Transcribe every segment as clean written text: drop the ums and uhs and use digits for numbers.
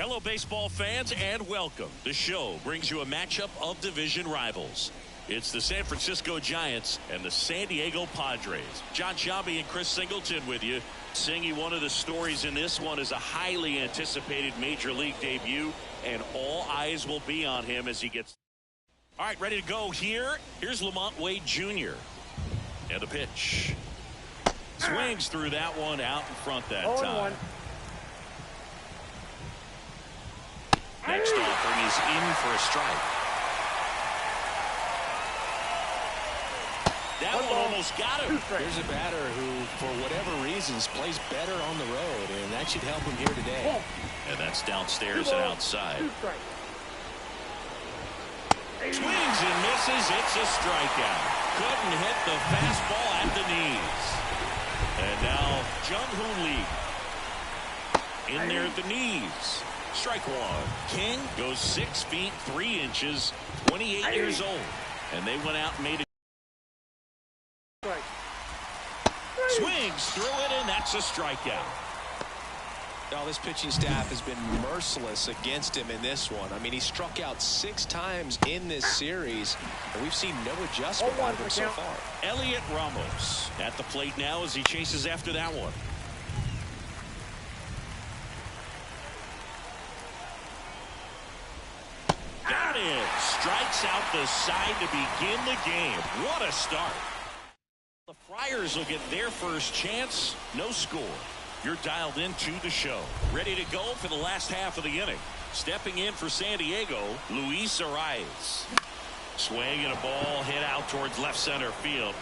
Hello, baseball fans, and welcome. The show brings you a matchup of division rivals. It's the San Francisco Giants and the San Diego Padres. John Sciambi and Chris Singleton with you. Singy, one of the stories in this one is a highly anticipated major league debut, and all eyes will be on him as he gets. All right, ready to go here. Here's Lamont Wade Jr. And the pitch. Swings through that one out in front that time. Next offering is in for a strike. That one almost got him. Here's a batter who, for whatever reasons, plays better on the road, and that should help him here today. And that's downstairs and outside. Swings and misses. It's a strikeout. Couldn't hit the fastball at the knees. And now Jung-Hoo Lee in there at the knees. Strike one. King goes 6 feet 3 inches, 28 years old. And they went out and made it. Swings through it, and that's a strikeout. Now, this pitching staff has been merciless against him in this one. I mean, he struck out 6 times in this series, and we've seen no adjustment out of him so far. Elliot Ramos at the plate now as he chases after that one. Got it. Strikes out the side to begin the game. What a start. The Friars will get their first chance. No score. You're dialed into the show. Ready to go for the last half of the inning. Stepping in for San Diego, Luis Arraez. Swing and a ball hit out towards left center field.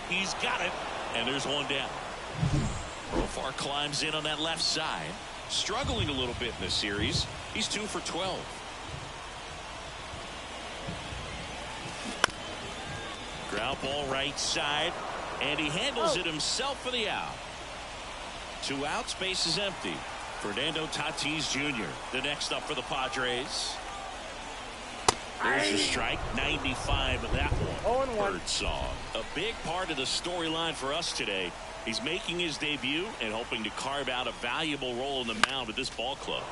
He's got it, and there's one down. Profar climbs in on that left side. Struggling a little bit in this series. He's 2 for 12. Ground ball right side, and he handles it himself for the out. 2 outs, base is empty. Fernando Tatis Jr. the next up for the Padres. There's a strike, 95 of that one. Birdsong, a big part of the storyline for us today. He's making his debut and hoping to carve out a valuable role in the mound with this ball club.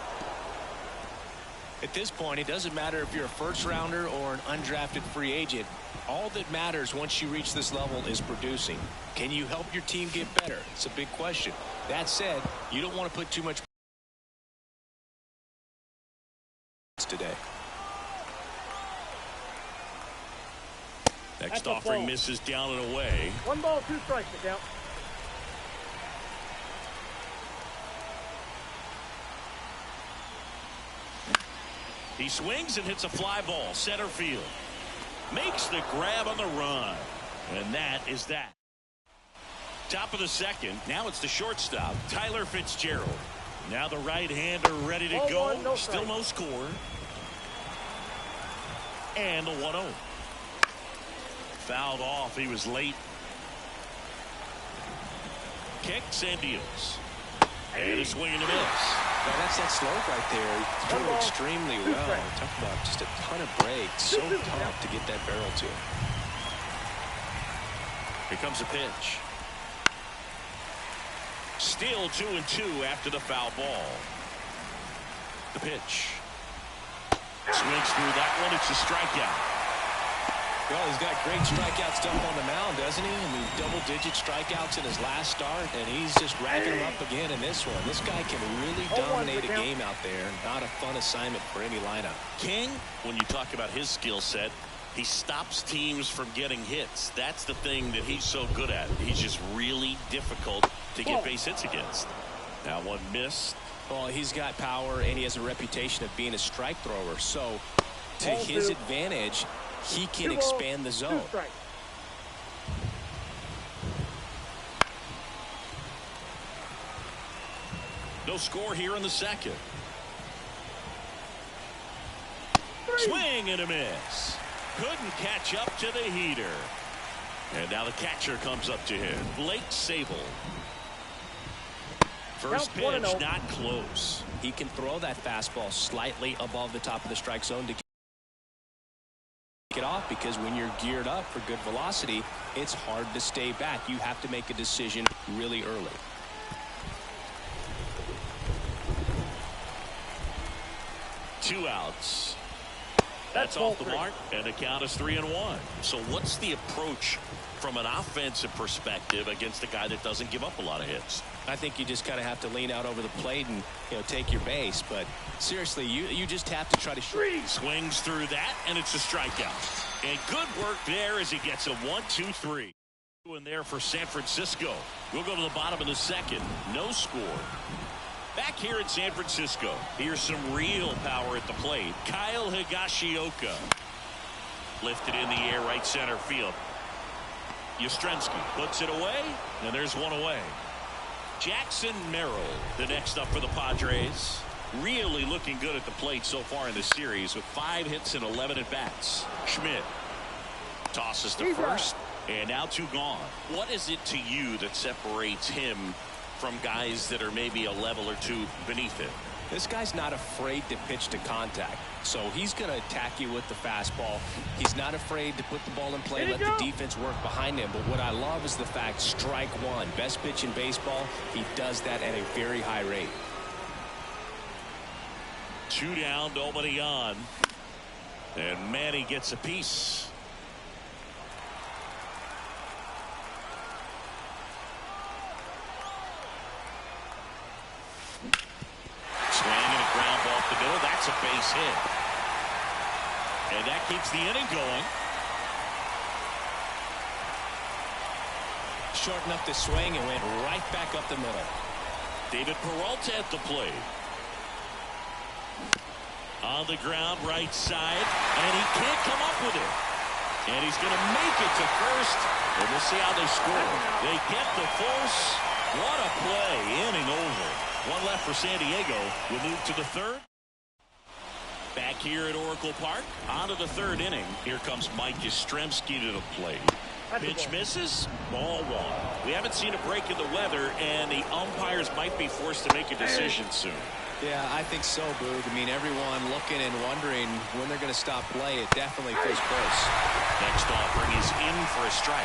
At this point, it doesn't matter if you're a first rounder or an undrafted free agent. All that matters once you reach this level is producing. Can you help your team get better? It's a big question. That said, you don't want to put too much today. Next offering misses down and away. 1 ball, 2 strikes to count. He swings and hits a fly ball center field. Makes the grab on the run. And that is that. Top of the second. Now it's the shortstop, Tyler Fitzgerald. Now the right-hander ready to go. Still no score. And the 1-0. Fouled off. He was late. Kicks and deals. And a swing and a miss. Well, that's that slope right there. He threw it extremely well. Talk about just a ton of breaks. So tough to get that barrel to. Here comes a pitch. Still 2-2 after the foul ball. The pitch. Swings through that one. It's a strikeout. Well, he's got great strikeout stuff on the mound, doesn't he? I mean, double-digit strikeouts in his last start, and he's just racking them up again in this one. This guy can really dominate a game out there. Not a fun assignment for any lineup. King, when you talk about his skill set, he stops teams from getting hits. That's the thing that he's so good at. He's just really difficult to get base hits against. That one missed. Well, he's got power, and he has a reputation of being a strike thrower. So, to his advantage, he can expand the zone. No score here in the second. Swing and a miss. Couldn't catch up to the heater. And now the catcher comes up to him. Blake Sabol. First pitch, not close. He can throw that fastball slightly above the top of the strike zone to get off, because when you're geared up for good velocity, it's hard to stay back. You have to make a decision really early. 2 outs. That's off the mark, and the count is 3-1. So what's the approach from an offensive perspective against a guy that doesn't give up a lot of hits? I think you just kind of have to lean out over the plate and take your base. But seriously, you just have to try to swings through that, and it's a strikeout. And good work there as he gets a 1-2-3. In there for San Francisco. We'll go to the bottom of the second. No score. Back here in San Francisco, here's some real power at the plate. Kyle Higashioka lifted in the air, right center field. Yastrzemski puts it away, and there's one away. Jackson Merrill, the next up for the Padres. Really looking good at the plate so far in the series with 5 hits and 11 at-bats. Schmidt tosses to first, and now 2 gone. What is it to you that separates him from guys that are maybe a level or 2 beneath it? This guy's not afraid to pitch to contact, so he's going to attack you with the fastball. He's not afraid to put the ball in play, let the defense work behind him. But what I love is the fact, strike one, best pitch in baseball. He does that at a very high rate. 2 down, nobody on, and Manny gets a piece. That's a base hit. And that keeps the inning going. Shortened up the swing and went right back up the middle. David Peralta at the plate. On the ground, right side. And he can't come up with it. And he's going to make it to first. And we'll see how they score. They get the force. What a play. Inning over. 1 left for San Diego. We'll move to the third. Back here at Oracle Park, on to the third inning. Here comes Mike Yastrzemski to the plate. Pitch misses, ball 1. We haven't seen a break in the weather, and the umpires might be forced to make a decision soon. Yeah, I think so, Boog. I mean, everyone looking and wondering when they're going to stop play. It definitely feels close. Next offering is in for a strike.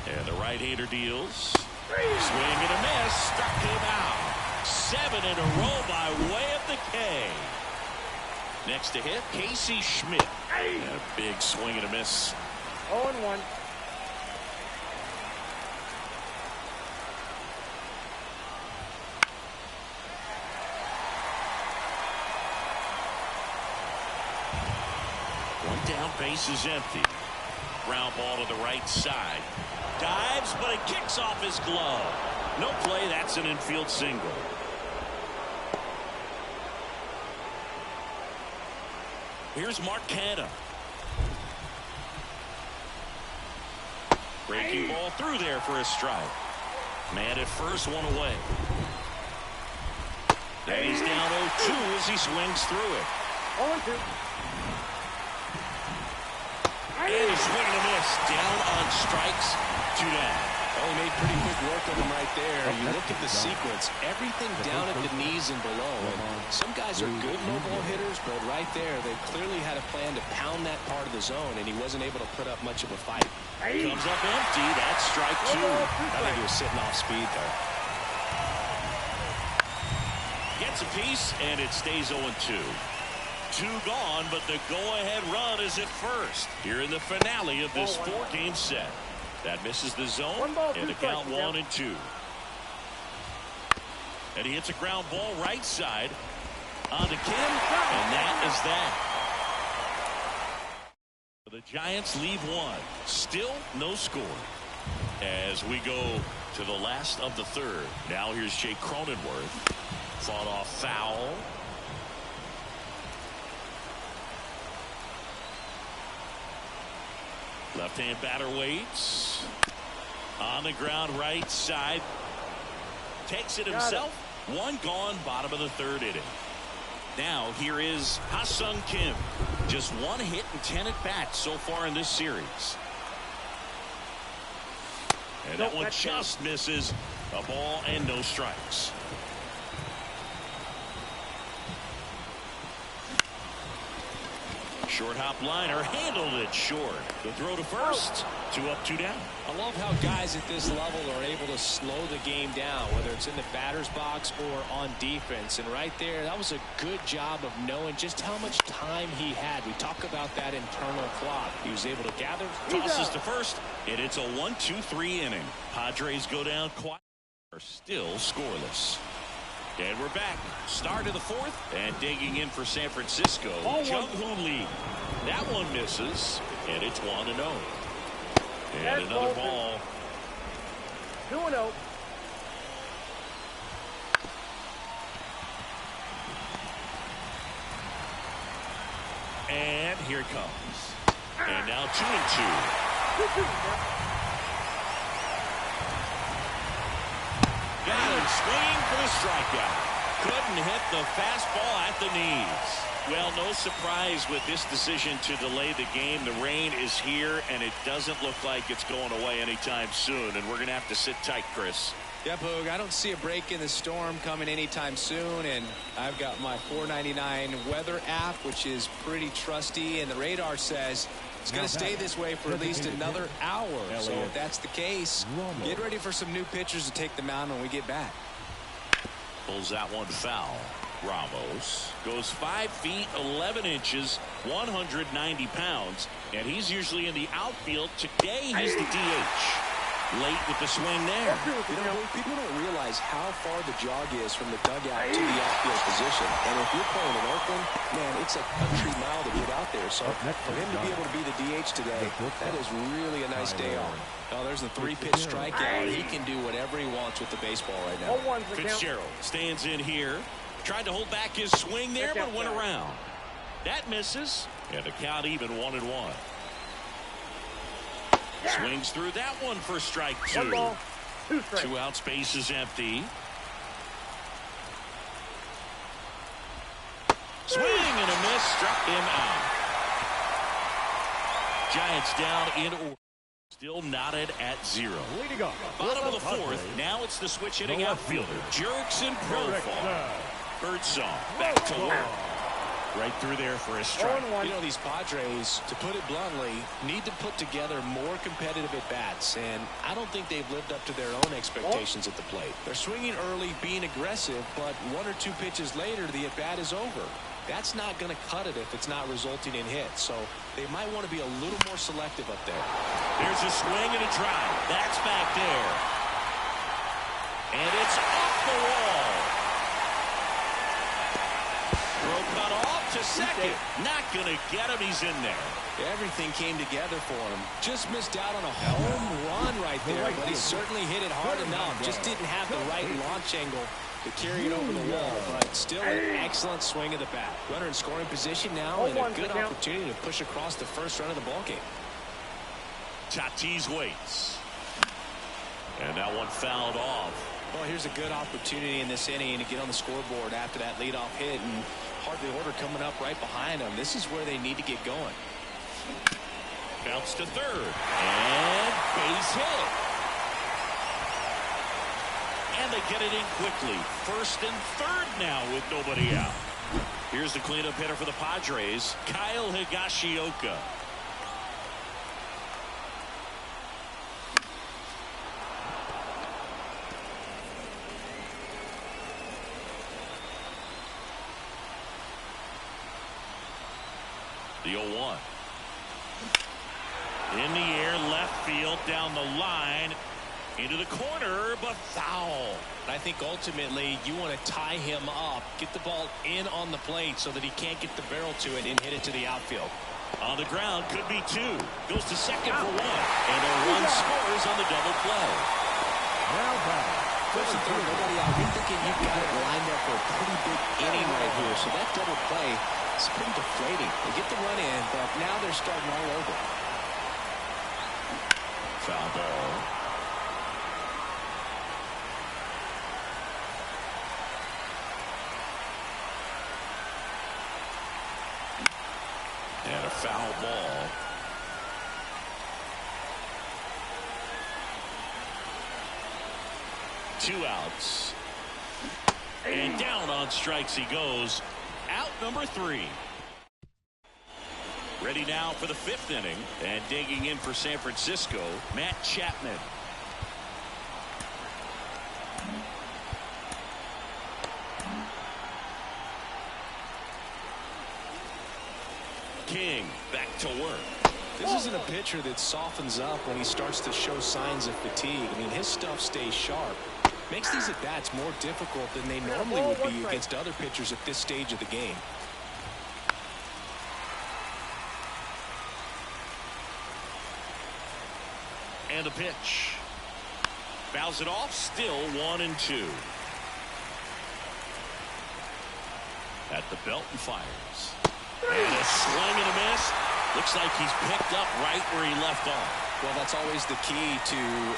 And the right-hander deals. Swing and a miss. Struck him out. 7 in a row by way of the K. Next to hit, Casey Schmidt. And a big swing and a miss. 0-1. One down, base is empty. Ground ball to the right side. Dives, but it kicks off his glove. No play, that's an infield single. Here's Mark Canha. Breaking ball through there for a strike. Man at first, 1 away. And he's down 0-2 as he swings through it. 0-2. And a swing and a miss. Down on strikes. 2 down. Well, he made pretty quick work of him right there. You look at the sequence, everything down at the knees and below. And some guys are good no-ball hitters, but right there, they clearly had a plan to pound that part of the zone, and he wasn't able to put up much of a fight. Comes up empty. That's strike 2. I think he was sitting off speed there. Gets a piece, and it stays 0-2. 2 gone, but the go-ahead run is at first. Here in the finale of this 4-game set. That misses the zone, and the count 1-2. And he hits a ground ball right side on to Kim, and that is that. The Giants leave 1. Still no score. As we go to the last of the third. Now here's Jake Cronenworth. Fought off foul. Left-hand batter waits. On the ground right side. Takes it himself. 1 gone, bottom of the third inning. Now here is Ha-Seong Kim. Just 1 hit and 10 at-bats so far in this series. And that one just misses. A ball and no strikes. Short hop liner handled it short. The throw to first. 2 up, 2 down. I love how guys at this level are able to slow the game down, whether it's in the batter's box or on defense. And right there, that was a good job of knowing just how much time he had. We talk about that internal clock. He was able to gather. Tosses to first, and it's a 1-2-3 inning. Padres go down quiet. Are still scoreless. And we're back. Start of the 4th, and digging in for San Francisco, Jung-Hoo Lee. That one misses, and it's 1-0. And another ball. 2-0. And here it comes. And now 2-2. Got him swinging for the strikeout. Couldn't hit the fastball at the knees. Well, no surprise with this decision to delay the game. The rain is here, and it doesn't look like it's going away anytime soon. And we're going to have to sit tight, Chris. Yep, Hoog, I don't see a break in the storm coming anytime soon, and I've got my $4.99 weather app, which is pretty trusty, and the radar says it's going to stay this way for at least another hour. So if that's the case, get ready for some new pitchers to take the mound when we get back. Pulls that one foul. Ramos goes 5 feet 11 inches, 190 pounds, and he's usually in the outfield. Today he's the DH. Late with the swing there. You know, people don't realize how far the jog is from the dugout to the outfield position. And if you're playing in Oakland, man, it's a country mile to get out there. So for him to be able to be the DH today, that is really a nice day off. Oh, there's the 3-pitch strikeout. He can do whatever he wants with the baseball right now. Fitzgerald stands in here. Tried to hold back his swing there, but went around. That misses. And the count even 1-1. Swings through that one for strike 2. 1 ball, 2 strikes. 2 out, space is empty. Swing and a miss, struck him out. Giants down in order. Still knotted at 0. Bottom of the 4th. Now it's the switch hitting outfielder. Jurickson Profar. Birdsong back to work. Right through there for a strike. You know, these Padres, to put it bluntly, need to put together more competitive at-bats, and I don't think they've lived up to their own expectations at the plate. They're swinging early, being aggressive, but 1 or 2 pitches later, the at-bat is over. That's not going to cut it if it's not resulting in hits, so they might want to be a little more selective up there. There's a swing and a drive. That's back there. And it's off the wall. Throw cut off to second. Not going to get him. He's in there. Everything came together for him. Just missed out on a home run right there, but he certainly hit it hard enough. Just didn't have the right launch angle to carry it over the wall, but still an excellent swing of the bat. Runner in scoring position now, and a good opportunity to push across the first run of the ballgame. Tatis waits. And that one fouled off. Well, here's a good opportunity in this inning to get on the scoreboard after that leadoff hit, and hardly order coming up right behind them. This is where they need to get going. Bounce to third. And base hit. And they get it in quickly. First and third now with nobody out. Here's the cleanup hitter for the Padres, Kyle Higashioka. The 0-1. In the air, left field, down the line, into the corner, but foul. I think ultimately you want to tie him up, get the ball in on the plate so that he can't get the barrel to it and hit it to the outfield. On the ground, could be 2. Goes to second for 1. And a run scores on the double play. First and third, nobody out. You're thinking you've got it lined up for a pretty big inning right here. So that double play is pretty deflating. They get the run in, but now they're starting all over. Foul ball. And a foul ball. Two outs. And down on strikes he goes. Out number 3. Ready now for the 5th inning. And digging in for San Francisco, Matt Chapman. King back to work. This isn't a pitcher that softens up when he starts to show signs of fatigue. I mean, his stuff stays sharp. Makes these at-bats more difficult than they normally would be against other pitchers at this stage of the game. And a pitch. Fouls it off. Still 1-2. At the belt and fires. And a swing and a miss. Looks like he's picked up right where he left off. Well, that's always the key to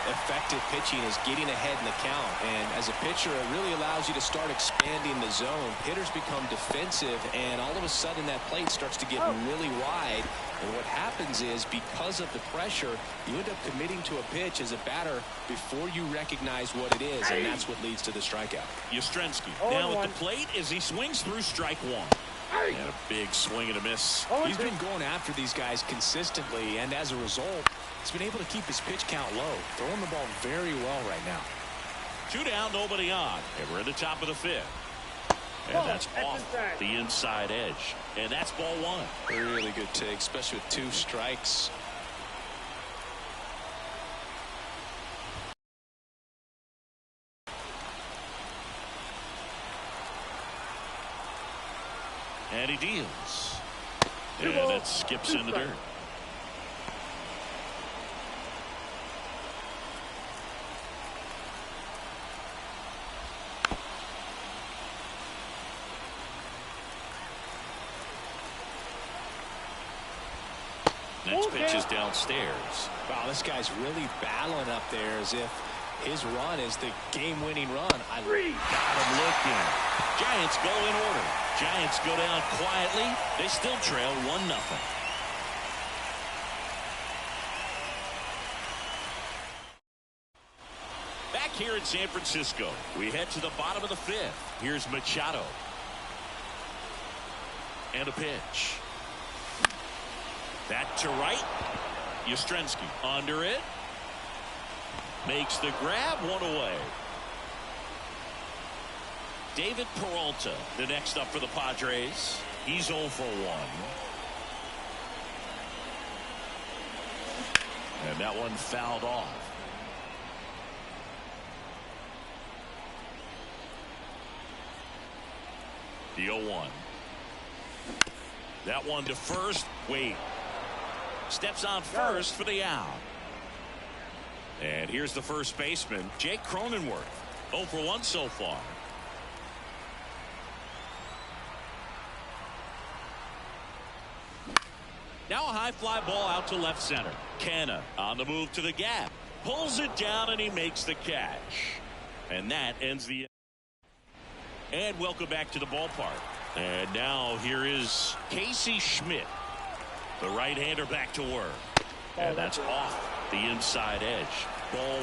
effective pitching, is getting ahead in the count. And as a pitcher, it really allows you to start expanding the zone. Hitters become defensive, and all of a sudden that plate starts to get really wide. And what happens is, because of the pressure, you end up committing to a pitch as a batter before you recognize what it is, and that's what leads to the strikeout. Yastrzemski now at the plate as he swings through strike one. And a big swing and a miss. He's been going after these guys consistently, and as a result, he's been able to keep his pitch count low, throwing the ball very well right now. 2 down, nobody on, and we're at the top of the 5th. And that's off the inside edge. And that's ball 1. A really good take, especially with 2 strikes. And he deals. And it skips in the dirt. Next pitch is downstairs. Wow, this guy's really battling up there as if his run is the game-winning run. I got him looking. Giants go in order. Giants go down quietly. They still trail 1-0. Back here in San Francisco, we head to the bottom of the 5th. Here's Machado. And a pitch. That to right. Yastrzemski under it. Makes the grab, 1 away. David Peralta, the next up for the Padres. He's 0 for 1. And that one fouled off. The 0-1. That one to first. Wait. Steps on first for the out. And here's the first baseman, Jake Cronenworth. 0 for 1 so far. Now a high fly ball out to left center. Canha on the move to the gap. Pulls it down and he makes the catch. And that ends the. And welcome back to the ballpark. And now here is Casey Schmidt. The right-hander back to work. And that's off the inside edge. Ball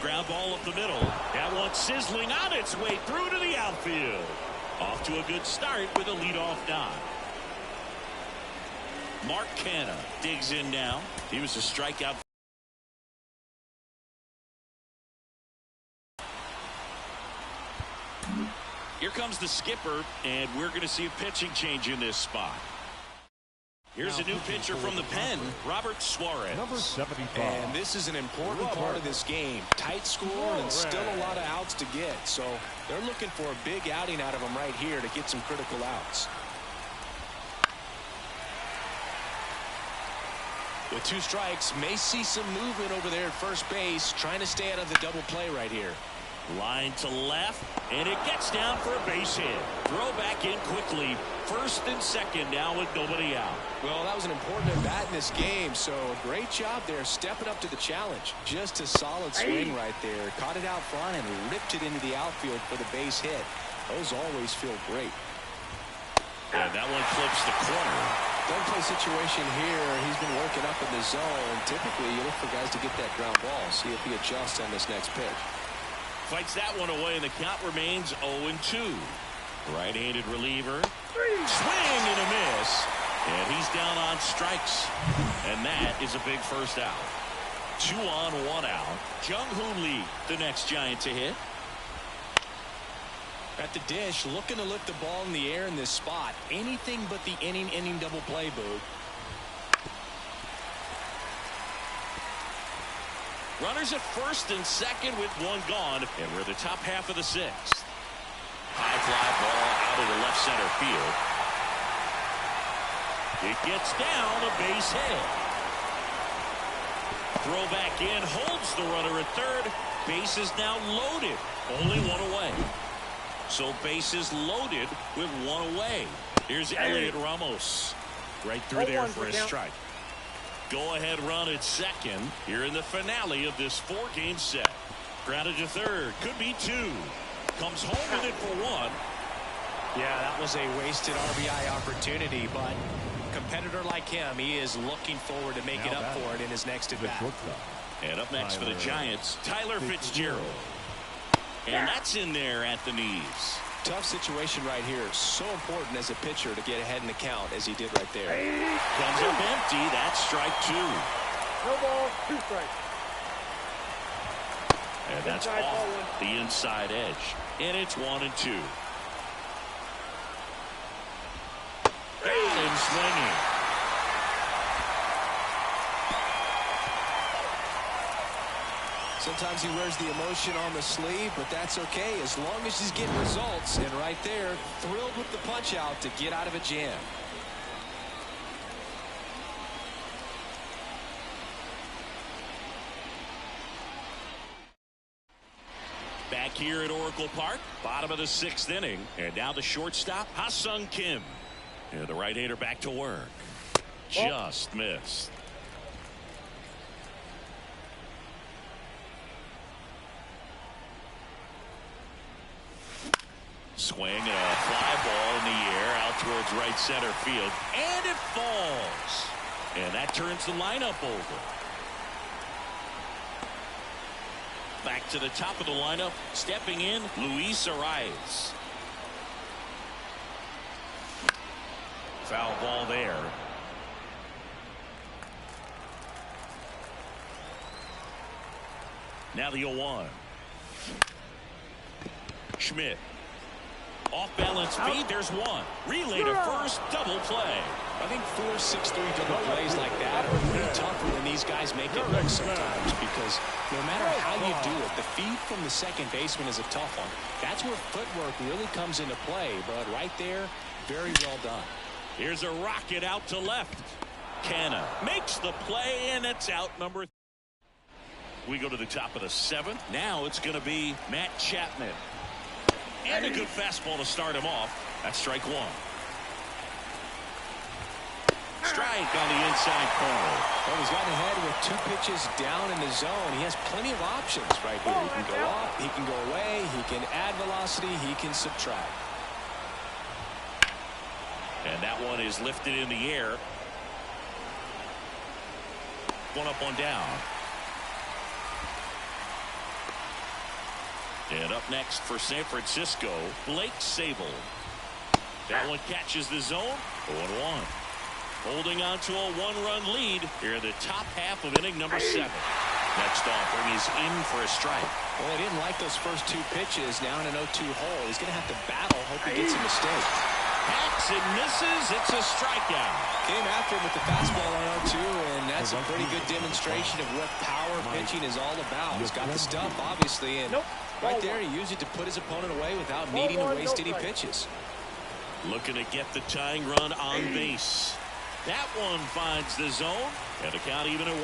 1. Ground ball up the middle. That one sizzling on its way through to the outfield. Off to a good start with a leadoff dive. Mark Canha digs in now. He was a strikeout. Here comes the skipper, and we're going to see a pitching change in this spot. Here's a new pitcher from the pen, Robert Suarez. Number 75. And this is an important part of this game. Tight score and still a lot of outs to get. So they're looking for a big outing out of him right here to get some critical outs. With 2 strikes, may see some movement over there at first base, trying to stay out of the double play right here. Line to left, and it gets down for a base hit. Throw back in quickly. First and second now with nobody out. Well, that was an important at-bat in this game, so great job there stepping up to the challenge. Just a solid swing right there. Caught it out front and ripped it into the outfield for the base hit. Those always feel great. And that one flips the corner. Double play situation here. He's been working up in the zone. Typically, you look for guys to get that ground ball. See if he adjusts on this next pitch. Fights that one away, and the count remains 0-2. Right-handed reliever. Swing and a miss. And he's down on strikes. And that is a big first out. 2 on, 1 out. Jung-Hoon Lee, the next Giant to hit. At the dish, looking to lift the ball in the air in this spot. Anything but the inning double play, Boog. Runners at first and second with 1 gone. And we're the top half of the 6th. High fly ball out of the left center field. It gets down, a base hit. Throw back in, holds the runner at third. Base is now loaded. Only 1 away. So bases loaded with 1 away. Here's Elliot Ramos. Right through there for a strike. Go-ahead run at second here in the finale of this 4-game set. Grounded to third. Could be 2. Comes home with it for 1. Yeah, that was a wasted RBI opportunity, but a competitor like him, he is looking forward to making up for it in his next at-bat. And up next for the Giants, Tyler Fitzgerald. And that's in there at the knees. Tough situation right here. So important as a pitcher to get ahead in the count as he did right there. Comes up empty. That's strike 2. No ball, 2 strikes. And that's off the inside edge. And it's 1-2. Got him swinging. Sometimes he wears the emotion on the sleeve, but that's okay as long as he's getting results. And right there, thrilled with the punch out to get out of a jam. Back here at Oracle Park, bottom of the 6th inning. And now the shortstop, Ha-Sung Kim. And the right-hander back to work. Just missed. Swing and a fly ball in the air out towards right center field. And it falls. And that turns the lineup over. Back to the top of the lineup. Stepping in, Luis Arraez. Foul ball there. Now the 0-1. Schmidt. Off balance feed. There's 1. Relay to first. Double play. I think 4-6-3 double plays like that are really tougher than these guys make it look sometimes, because no matter how you do it, the feed from the second baseman is a tough one. That's where footwork really comes into play. But right there, very well done. Here's a rocket out to left. Canna makes the play, and it's out number 3. We go to the top of the 7th. Now it's going to be Matt Chapman. And a good fastball to start him off. That's strike 1. Strike on the inside corner. Well, he's gotten ahead with 2 pitches down in the zone. He has plenty of options right here. He can go up, he can go away, he can add velocity, he can subtract. And that one is lifted in the air. 1 up, 1 down. And up next for San Francisco, Blake Sabol. That one catches the zone. 0-1. Holding on to a 1-run lead here in the top half of inning number 7. Next offering is in for a strike. Well, he didn't like those first 2 pitches. Now in an 0-2 hole. He's going to have to battle. Hope he gets a mistake. Hacks and misses. It's a strikeout. Came after him with the fastball on 0-2, and that's a pretty good demonstration of what power pitching is all about. He's got the stuff, obviously, and right there he used it to put his opponent away without needing to waste any pitches. Looking to get the tying run on base. That one finds the zone, and the count even at 1.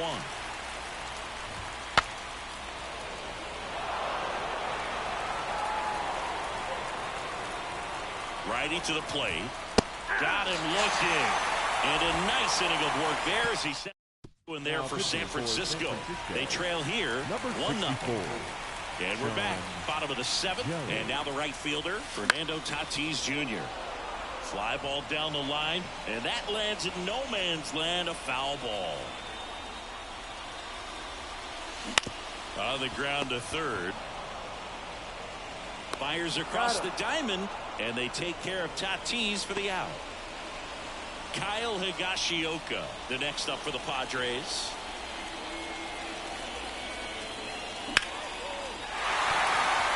Righty to the plate. Got him looking. And a nice inning of work there as he set in there for San Francisco. They trail here 1-0. And we're back. Bottom of the 7th. And now the right fielder, Fernando Tatis Jr. Fly ball down the line. And that lands in no man's land, a foul ball. On the ground to third. Fires across the diamond. And they take care of Tatis for the out. Kyle Higashioka, the next up for the Padres.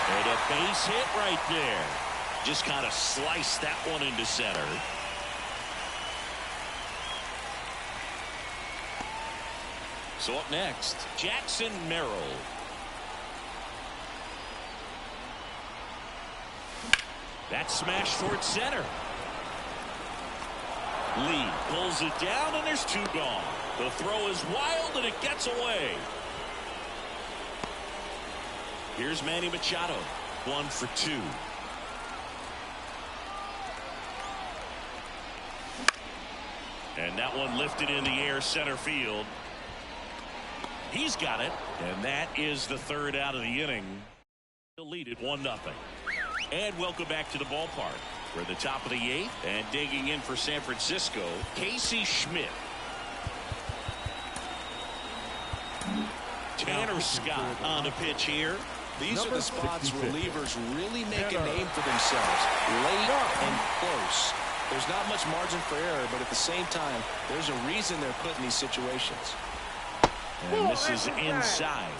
And a base hit right there. Just kind of sliced that one into center. So up next, Jackson Merrill. That smash towards center. Lee pulls it down, and there's two gone. The throw is wild, and it gets away. Here's Manny Machado, 1 for 2. And that one lifted in the air, center field. He's got it, and that is the third out of the inning. He'll lead it 1-0. And welcome back to the ballpark. We're at the top of the 8th, and digging in for San Francisco, Casey Schmidt. Tanner Scott on the pitch here. These are the spots relievers really make a name for themselves. Late and close. There's not much margin for error, but at the same time, there's a reason they're put in these situations. And this is inside.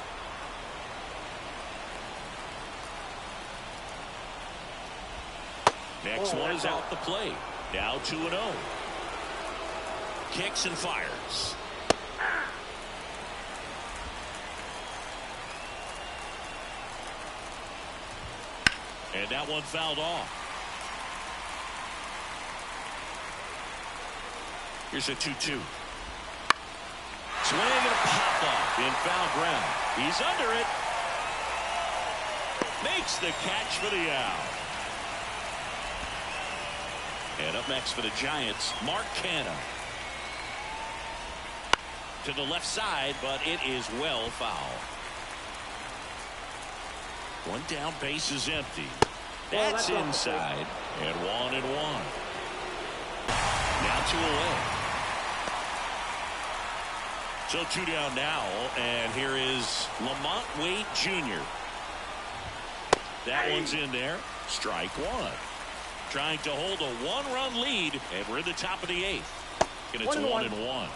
Next one is out the plate. Now 2-0. Kicks and fires. And that one fouled off. Here's a 2-2. Swing and a pop off in foul ground. He's under it. Makes the catch for the out. And up next for the Giants, Mark Canha. To the left side, but it is well foul. One down, base is empty. That's inside. And 1-1. Now 2 away. So 2 down now, and here is Lamont Wade Jr. That one's in there. Strike 1. Trying to hold a 1-run lead, and we're in the top of the 8th. And it's 1-1.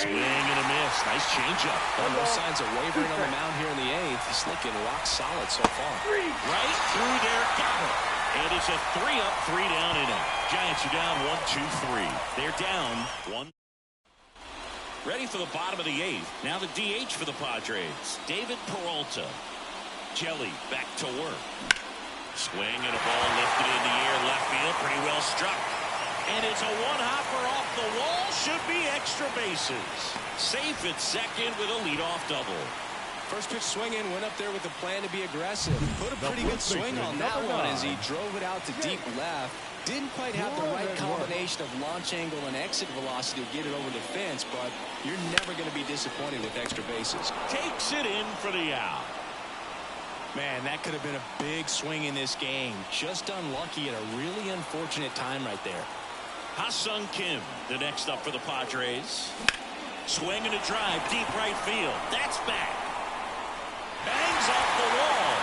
Swing and a miss. Nice changeup. Well, no signs of wavering on the mound here in the 8th. He's looking rock solid so far. Right through there. Got it. And it's a 3-up, 3-down inning. Giants are down 1-2-3. They're down 1. Ready for the bottom of the 8th. Now the DH for the Padres, David Peralta. Jelly back to work. Swing and a ball lifted in the air, left field, pretty well struck. And it's a one-hopper off the wall. Should be extra bases. Safe at second with a leadoff double. First pitch swinging, went up there with a plan to be aggressive. Put a pretty good swing on that one as he drove it out to deep left. Didn't quite have the right combination of launch angle and exit velocity to get it over the fence, but you're never going to be disappointed with extra bases. Takes it in for the out. Man, that could have been a big swing in this game. Just unlucky at a really unfortunate time right there. Ha-Sung Kim, the next up for the Padres. Swing and a drive, deep right field. That's back. Bangs off the wall.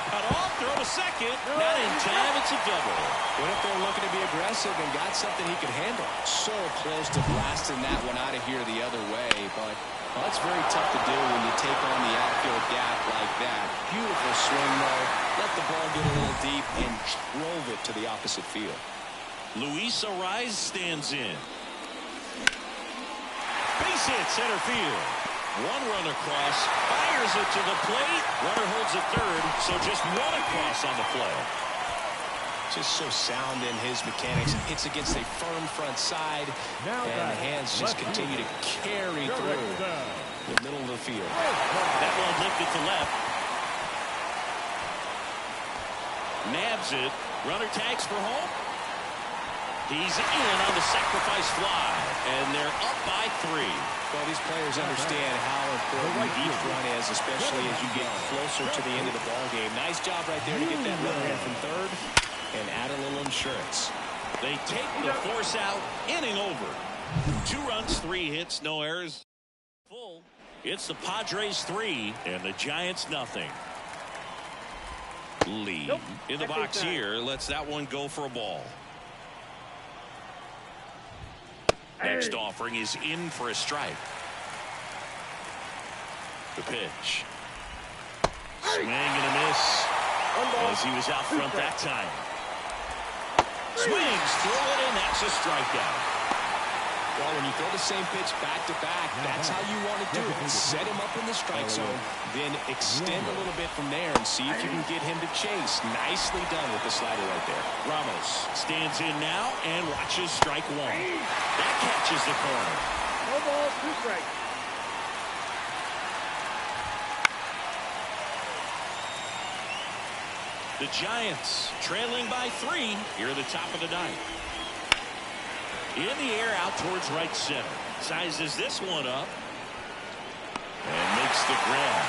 Cut off, throw to second. Not in time, it's a double. What if they're looking to be aggressive and got something he could handle? So close to blasting that one out of here the other way, but that's very tough to do when you take on the outfield gap like that. Beautiful swing, though. Let the ball get a little deep and drove it to the opposite field. Luis Arraez stands in. Base hit, center field. One run across, fires it to the plate. Runner holds it third, so just one across on the play. Just so sound in his mechanics. Hits against a firm front side, and the hands just continue to carry through the middle of the field. That one lifted to left. Nabs it. Runner tags for home. He's in on the sacrifice fly, and they're up by 3. Well, these players understand how important each run is, especially as you get closer to the end of the ball game. Nice job right there to get that runner in from third and add a little insurance. They take the force out, inning over. 2 runs, 3 hits, no errors. Full. It's the Padres 3 and the Giants nothing. Lee in the box here lets that one go for a ball. Next offering is in for a strike. The pitch. Swing and a miss as he was out front that time. Swings through it, and that's a strikeout. Well, when you throw the same pitch back to back, that's how you want to do it. Set him up in the strike zone, then extend a little bit from there and see if you can get him to chase. Nicely done with the slider right there. Ramos stands in now and watches strike one. That catches the corner. No ball, 2 strikes. The Giants trailing by 3 here at the top of the ninth. In the air out towards right center. Sizes this one up. And makes the grab.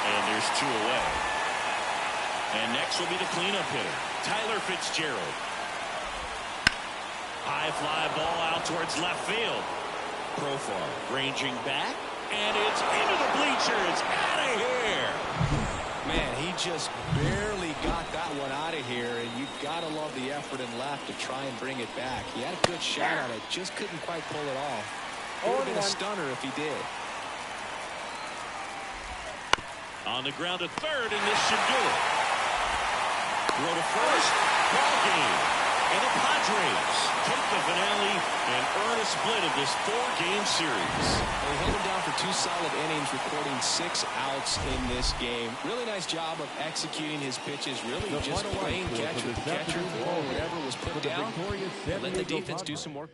And there's 2 away. And next will be the cleanup hitter, Tyler Fitzgerald. High fly ball out towards left field. Profar ranging back. And it's into the bleachers. Out of here. Man, he just barely got that one out of here, and you've got to love the effort and left to try and bring it back. He had a good shot on it, just couldn't quite pull it off. It would have been a stunner if he did. On the ground to third, and this should do it. Throw to first, ball game. And the Padres take the finale and earn a split of this 4-game series. They held him down for 2 solid innings, recording 6 outs in this game. Really nice job of executing his pitches. Really just playing catch with the catcher, throwing whatever was put down, and letting the defense do some work.